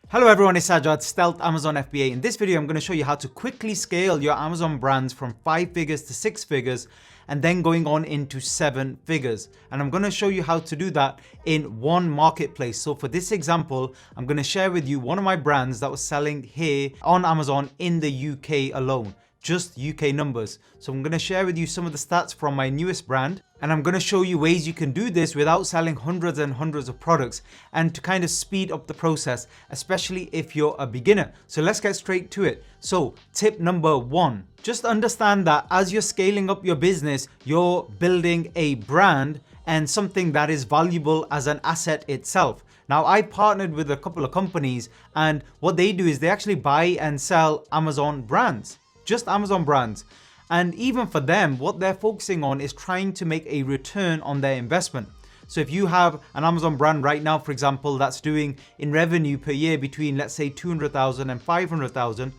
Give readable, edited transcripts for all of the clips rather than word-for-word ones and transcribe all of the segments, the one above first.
Hello everyone, it's Sajad, Stealth Amazon FBA. In this video, I'm going to show you how to quickly scale your Amazon brands from 5 figures to 6 figures and then going on into 7 figures. And I'm going to show you how to do that in one marketplace. So for this example, I'm going to share with you one of my brands that was selling here on Amazon in the UK alone. Just UK numbers. So I'm going to share with you some of the stats from my newest brand, and I'm going to show you ways you can do this without selling hundreds and hundreds of products and to kind of speed up the process, especially if you're a beginner. So let's get straight to it. So tip number 1, just understand that as you're scaling up your business, you're building a brand and something that is valuable as an asset itself. Now, I partnered with a couple of companies, and what they do is they actually buy and sell Amazon brands. Just Amazon brands. And even for them, what they're focusing on is trying to make a return on their investment. So if you have an Amazon brand right now, for example, that's doing in revenue per year between, let's say, 200,000 and 500,000,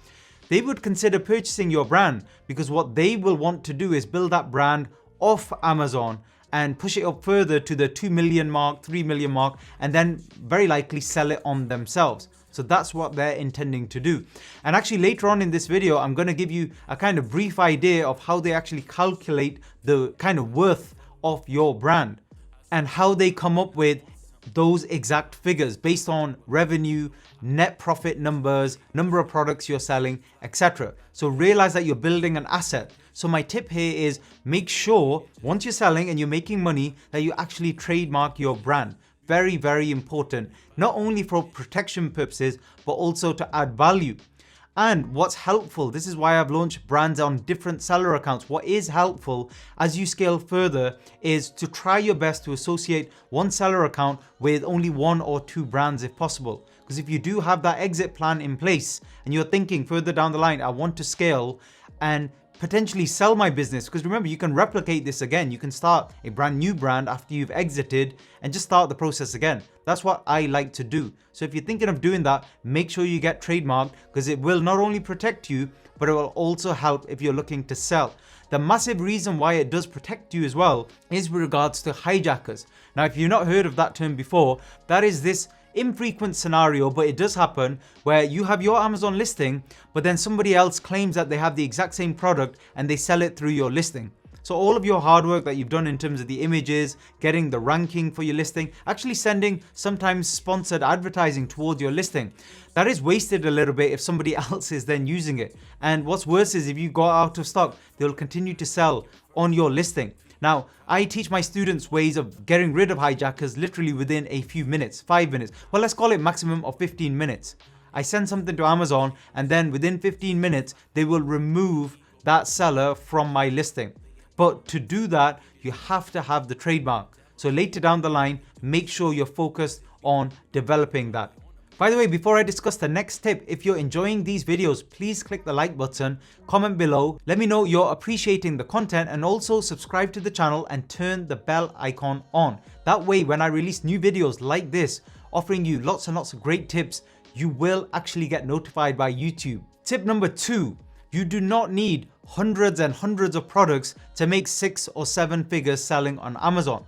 they would consider purchasing your brand, because what they will want to do is build that brand off Amazon and push it up further to the 2 million mark, 3 million mark, and then very likely sell it on themselves. So that's what they're intending to do. And actually later on in this video, I'm going to give you a kind of brief idea of how they actually calculate the kind of worth of your brand and how they come up with those exact figures based on revenue, net profit numbers, number of products you're selling, etc. So realize that you're building an asset. So my tip here is make sure once you're selling and you're making money that you actually trademark your brand. Very, very important, not only for protection purposes, but also to add value. And what's helpful, this is why I've launched brands on different seller accounts. What is helpful as you scale further is to try your best to associate one seller account with only 1 or 2 brands if possible. Because if you do have that exit plan in place and you're thinking further down the line, I want to scale and potentially sell my business, because remember, you can replicate this again. You can start a brand new brand after you've exited and just start the process again. That's what I like to do. So if you're thinking of doing that, make sure you get trademarked, because it will not only protect you, but it will also help if you're looking to sell. The massive reason why it does protect you as well is with regards to hijackers. Now, if you've not heard of that term before, that is this infrequent scenario, but it does happen, where you have your Amazon listing, but then somebody else claims that they have the exact same product and they sell it through your listing. So all of your hard work that you've done in terms of the images, getting the ranking for your listing, actually sending sometimes sponsored advertising towards your listing, that is wasted a little bit if somebody else is then using it. And what's worse is if you go out of stock, they'll continue to sell on your listing. Now, I teach my students ways of getting rid of hijackers literally within a few minutes, 5 minutes. Well, let's call it maximum of 15 minutes. I send something to Amazon, and then within 15 minutes, they will remove that seller from my listing. But to do that, you have to have the trademark. So later down the line, make sure you're focused on developing that. By the way, before I discuss the next tip, if you're enjoying these videos, please click the like button, comment below, let me know you're appreciating the content, and also subscribe to the channel and turn the bell icon on. That way, when I release new videos like this, offering you lots and lots of great tips, you will actually get notified by YouTube. Tip number 2, you do not need hundreds and hundreds of products to make 6 or 7 figures selling on Amazon.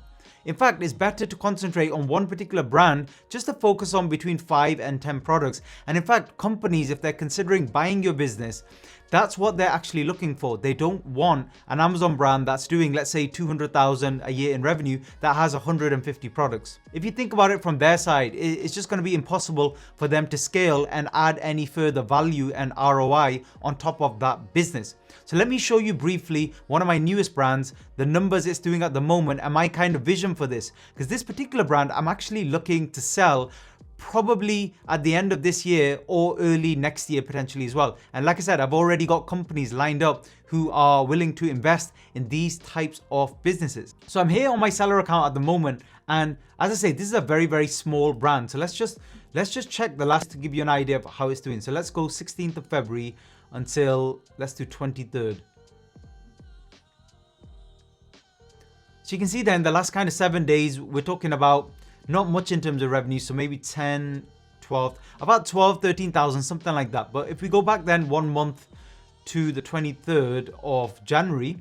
In fact, it's better to concentrate on one particular brand, just to focus on between 5 and 10 products. And in fact, companies, if they're considering buying your business, that's what they're actually looking for. They don't want an Amazon brand that's doing, let's say, 200,000 a year in revenue that has 150 products. If you think about it from their side, it's just going to be impossible for them to scale and add any further value and ROI on top of that business. So let me show you briefly one of my newest brands, the numbers it's doing at the moment, and my kind of vision for this. Because this particular brand, I'm actually looking to sell probably at the end of this year or early next year potentially as well. And like I said, I've already got companies lined up who are willing to invest in these types of businesses. So I'm here on my seller account at the moment, and as I say, this is a very, very small brand. So let's just check the last to give you an idea of how it's doing. So let's go 16th of February until, let's do 23rd. So you can see then the last kind of 7 days, we're talking about not much in terms of revenue, so maybe 10, 12, about 12, 13,000, something like that. But if we go back then 1 month to the 23rd of January,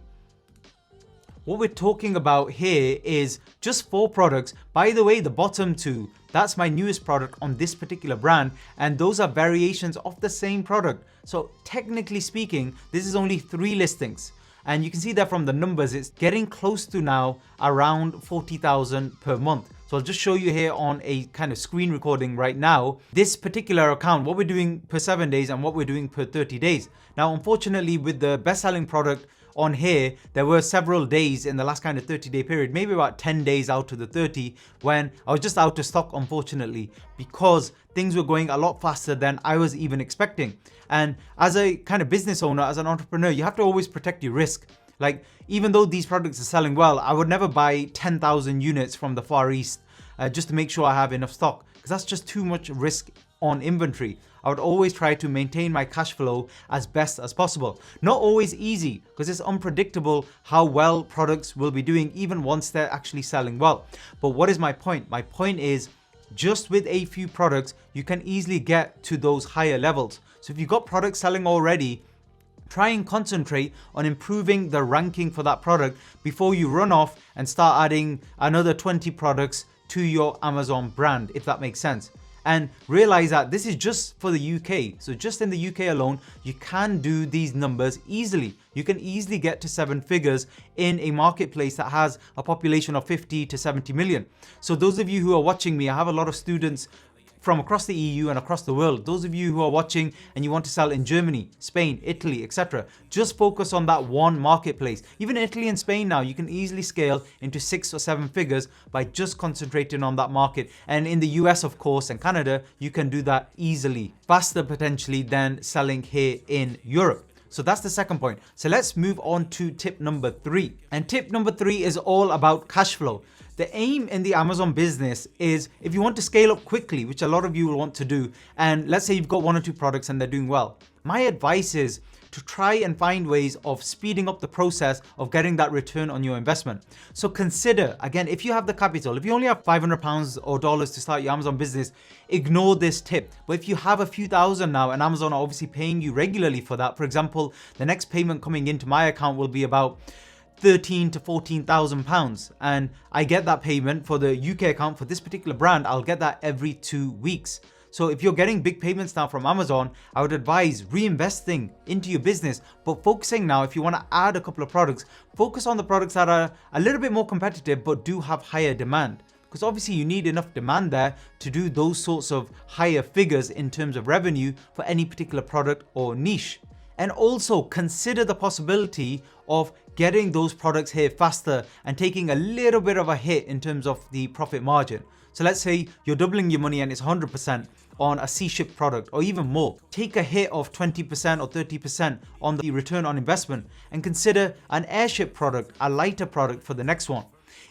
What we're talking about here is just 4 products. By the way, the bottom 2, that's my newest product on this particular brand, and those are variations of the same product. So technically speaking, this is only 3 listings. And you can see that from the numbers, it's getting close to now around 40,000 per month. So I'll just show you here on a kind of screen recording right now, this particular account, what we're doing per 7 days and what we're doing per 30 days. Now, unfortunately, with the best-selling product on here, there were several days in the last kind of 30-day period, maybe about 10 days out of the 30, when I was just out of stock, unfortunately, because things were going a lot faster than I was even expecting. And as a kind of business owner, as an entrepreneur, you have to always protect your risk. Like, even though these products are selling well, I would never buy 10,000 units from the Far East just to make sure I have enough stock, because that's just too much risk on inventory. I would always try to maintain my cash flow as best as possible. Not always easy, because it's unpredictable how well products will be doing even once they're actually selling well. But what is my point? My point is, just with a few products, you can easily get to those higher levels. So if you've got products selling already, try and concentrate on improving the ranking for that product before you run off and start adding another 20 products to your Amazon brand, if that makes sense. And realize that this is just for the UK. So just in the UK alone, you can do these numbers easily. You can easily get to 7 figures in a marketplace that has a population of 50 to 70 million. So those of you who are watching me, I have a lot of students from across the EU and across the world. Those of you who are watching and you want to sell in Germany, Spain, Italy, etc., just focus on that one marketplace. Even Italy and Spain now, you can easily scale into 6 or 7 figures by just concentrating on that market. And in the US, of course, and Canada, you can do that easily, faster potentially than selling here in Europe. So that's the second point. So let's move on to tip number 3. And tip number 3 is all about cash flow. The aim in the Amazon business is, if you want to scale up quickly, which a lot of you will want to do, and let's say you've got 1 or 2 products and they're doing well, my advice is to try and find ways of speeding up the process of getting that return on your investment. So consider, again, if you have the capital, if you only have £500 or dollars to start your Amazon business, ignore this tip. But if you have a few thousand now and Amazon are obviously paying you regularly for that, for example, the next payment coming into my account will be about £13,000 to £14,000, and I get that payment for the UK account for this particular brand. I'll get that every 2 weeks. So if you're getting big payments now from Amazon, I would advise reinvesting into your business, but focusing now, if you want to add a couple of products, focus on the products that are a little bit more competitive but do have higher demand. Because obviously you need enough demand there to do those sorts of higher figures in terms of revenue for any particular product or niche. And also consider the possibility of getting those products here faster and taking a little bit of a hit in terms of the profit margin. So let's say you're doubling your money and it's 100% on a C-ship product or even more. Take a hit of 20% or 30% on the return on investment and consider an airship product, a lighter product for the next one.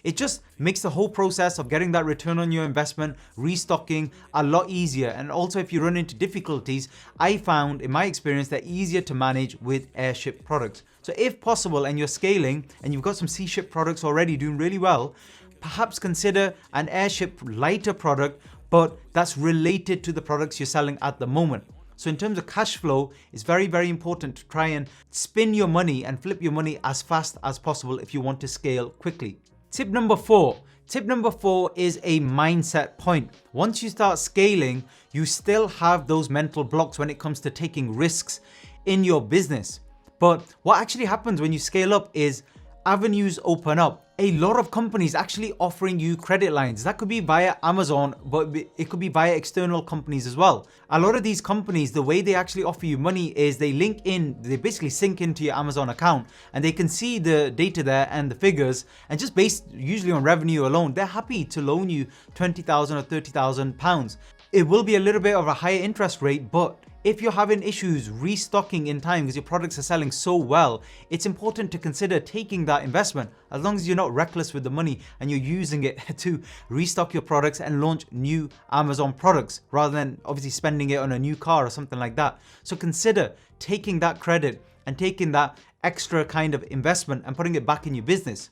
It just makes the whole process of getting that return on your investment, restocking, a lot easier. And also if you run into difficulties, I found in my experience they're easier to manage with airship products. So if possible and you're scaling and you've got some C-ship products already doing really well, perhaps consider an airship lighter product, but that's related to the products you're selling at the moment. So in terms of cash flow, it's very, very important to try and spin your money and flip your money as fast as possible if you want to scale quickly. Tip number 4. Tip number 4 is a mindset point. Once you start scaling, you still have those mental blocks when it comes to taking risks in your business. But what actually happens when you scale up is avenues open up. A lot of companies actually offering you credit lines. That could be via Amazon, but it could be via external companies as well. A lot of these companies, the way they actually offer you money is they basically sync into your Amazon account and they can see the data there and the figures, and just based usually on revenue alone, they're happy to loan you £20,000 or £30,000. It will be a little bit of a higher interest rate, but if you're having issues restocking in time because your products are selling so well, it's important to consider taking that investment, as long as you're not reckless with the money and you're using it to restock your products and launch new Amazon products rather than obviously spending it on a new car or something like that. So consider taking that credit and taking that extra kind of investment and putting it back in your business.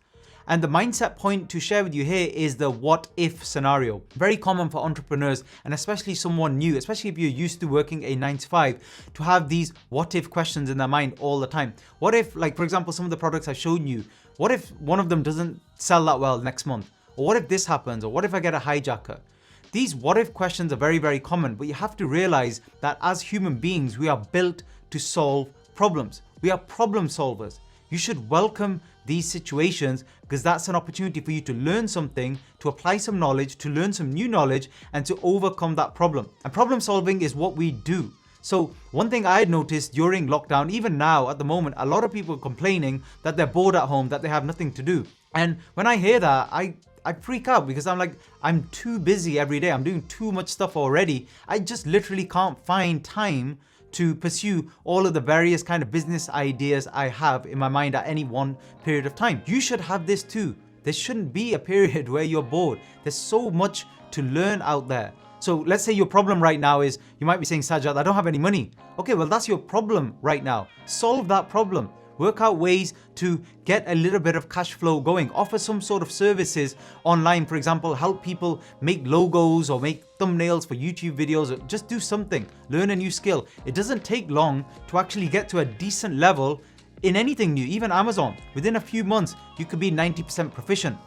And the mindset point to share with you here is the what if scenario. Very common for entrepreneurs, and especially someone new, especially if you're used to working a 9 to 5, to have these what if questions in their mind all the time. What if, like for example, some of the products I've shown you, what if one of them doesn't sell that well next month? Or what if this happens? Or what if I get a hijacker? These what if questions are very, very common, but you have to realize that as human beings, we are built to solve problems. We are problem solvers. You should welcome these situations because that's an opportunity for you to learn something, to apply some knowledge, to learn some new knowledge, and to overcome that problem. And problem solving is what we do. So one thing I had noticed during lockdown, even now at the moment, a lot of people are complaining that they're bored at home, that they have nothing to do. And when I hear that, I freak out because I'm like, I'm too busy every day. I'm doing too much stuff already. I just literally can't find time to pursue all of the various kind of business ideas I have in my mind at any one period of time. You should have this too. There shouldn't be a period where you're bored. There's so much to learn out there. So let's say your problem right now is, you might be saying, Sajjad, I don't have any money. Okay, well that's your problem right now. Solve that problem. Work out ways to get a little bit of cash flow going. Offer some sort of services online, for example, help people make logos or make thumbnails for YouTube videos, or just do something, learn a new skill. It doesn't take long to actually get to a decent level in anything new, even Amazon. Within a few months, you could be 90% proficient.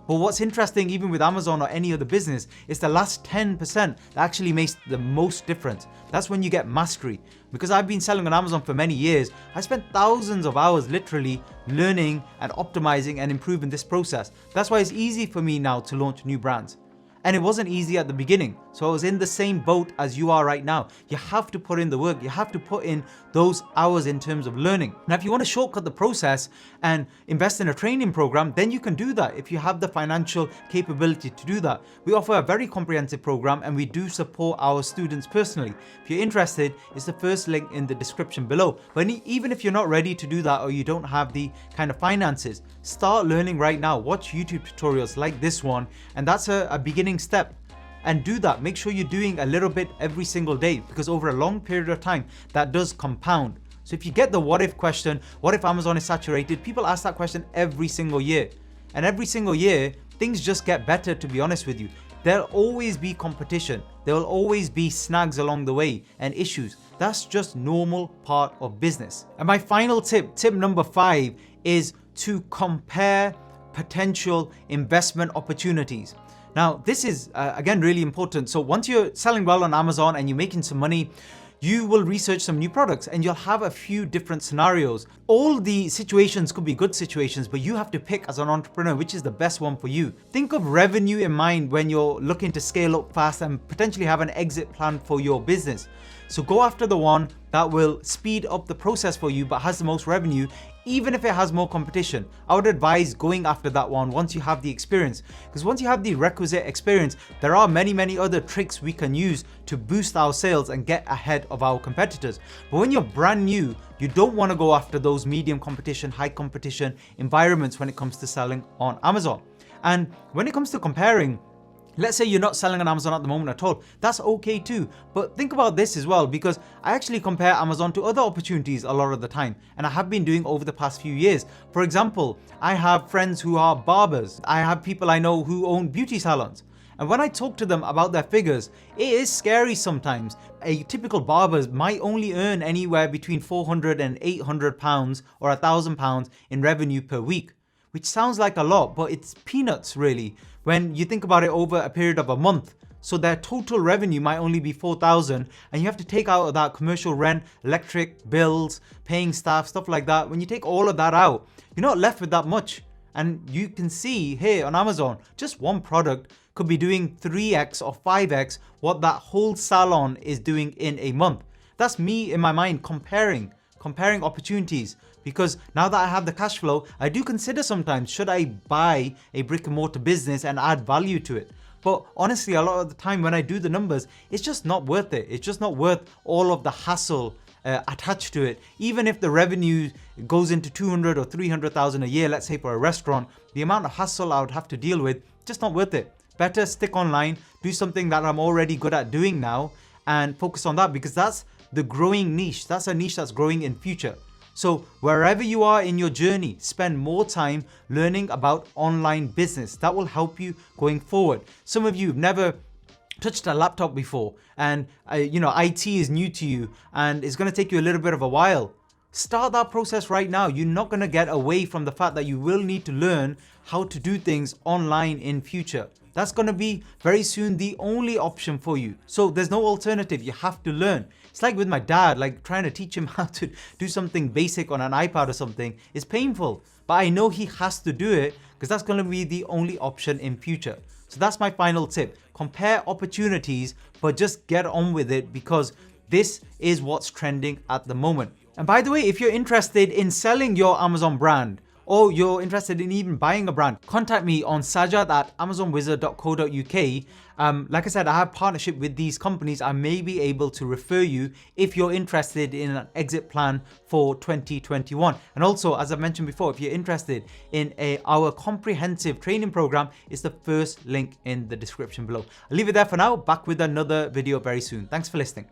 But what's interesting, even with Amazon or any other business, is the last 10% that actually makes the most difference. That's when you get mastery. Because I've been selling on Amazon for many years, I spent thousands of hours literally learning and optimizing and improving this process. That's why it's easy for me now to launch new brands. And it wasn't easy at the beginning. So I was in the same boat as you are right now. You have to put in the work. You have to put in those hours in terms of learning. Now, if you want to shortcut the process and invest in a training program, then you can do that if you have the financial capability to do that. We offer a very comprehensive program and we do support our students personally. If you're interested, it's the first link in the description below. But even if you're not ready to do that or you don't have the kind of finances, start learning right now. Watch YouTube tutorials like this one, and that's a beginning step. And do that. Make sure you're doing a little bit every single day, because over a long period of time, that does compound. So if you get the what if question, what if Amazon is saturated? People ask that question every single year. And every single year, things just get better, to be honest with you. There'll always be competition. There will always be snags along the way and issues. That's just normal part of business. And my final tip number 5, is to compare potential investment opportunities. Now, this is again really important. So once you're selling well on Amazon and you're making some money, you will research some new products and you'll have a few different scenarios. All the situations could be good situations, but you have to pick as an entrepreneur which is the best one for you. Think of revenue in mind when you're looking to scale up fast and potentially have an exit plan for your business. So go after the one that will speed up the process for you but has the most revenue, even if it has more competition. I would advise going after that one once you have the experience, because once you have the requisite experience, there are many other tricks we can use to boost our sales and get ahead of our competitors. But when you're brand new, you don't want to go after those medium competition, high competition environments when it comes to selling on Amazon. And when it comes to comparing, let's say you're not selling on Amazon at the moment at all, that's okay too. But think about this as well, because I actually compare Amazon to other opportunities a lot of the time, and I have been doing over the past few years. For example, I have friends who are barbers. I have people I know who own beauty salons. And when I talk to them about their figures, it is scary sometimes. A typical barber might only earn anywhere between 400 and 800 pounds or £1,000 in revenue per week, which sounds like a lot, but it's peanuts really when you think about it over a period of a month. So their total revenue might only be 4,000, and you have to take out of that commercial rent, electric bills, paying staff, stuff like that. When you take all of that out, you're not left with that much. And you can see here on Amazon, just one product could be doing 3x or 5x what that whole salon is doing in a month. That's me in my mind comparing opportunities, because now that I have the cash flow, I do consider sometimes, should I buy a brick and mortar business and add value to it? But honestly, a lot of the time when I do the numbers, it's just not worth it. It's just not worth all of the hassle attached to it. Even if the revenue goes into 200 or 300,000 a year, let's say for a restaurant, the amount of hassle I would have to deal with, just not worth it. Better stick online, do something that I'm already good at doing now, and focus on that, because that's the growing niche. That's a niche that's growing in future. So wherever you are in your journey, spend more time learning about online business. That will help you going forward. Some of you have never touched a laptop before, and IT is new to you and it's going to take you a little bit of a while. Start that process right now. You're not going to get away from the fact that you will need to learn how to do things online in future. That's going to be very soon the only option for you. So there's no alternative. You have to learn. It's like with my dad, like trying to teach him how to do something basic on an iPad or something is painful, but I know he has to do it because that's going to be the only option in future. So that's my final tip. Compare opportunities, but just get on with it because this is what's trending at the moment. And by the way, if you're interested in selling your Amazon brand, or you're interested in even buying a brand, contact me on sajad@amazonwizard.co.uk. Like I said, I have partnership with these companies. I may be able to refer you if you're interested in an exit plan for 2021. And also, as I mentioned before, if you're interested in our comprehensive training program, it's the first link in the description below. I'll leave it there for now. Back with another video very soon. Thanks for listening.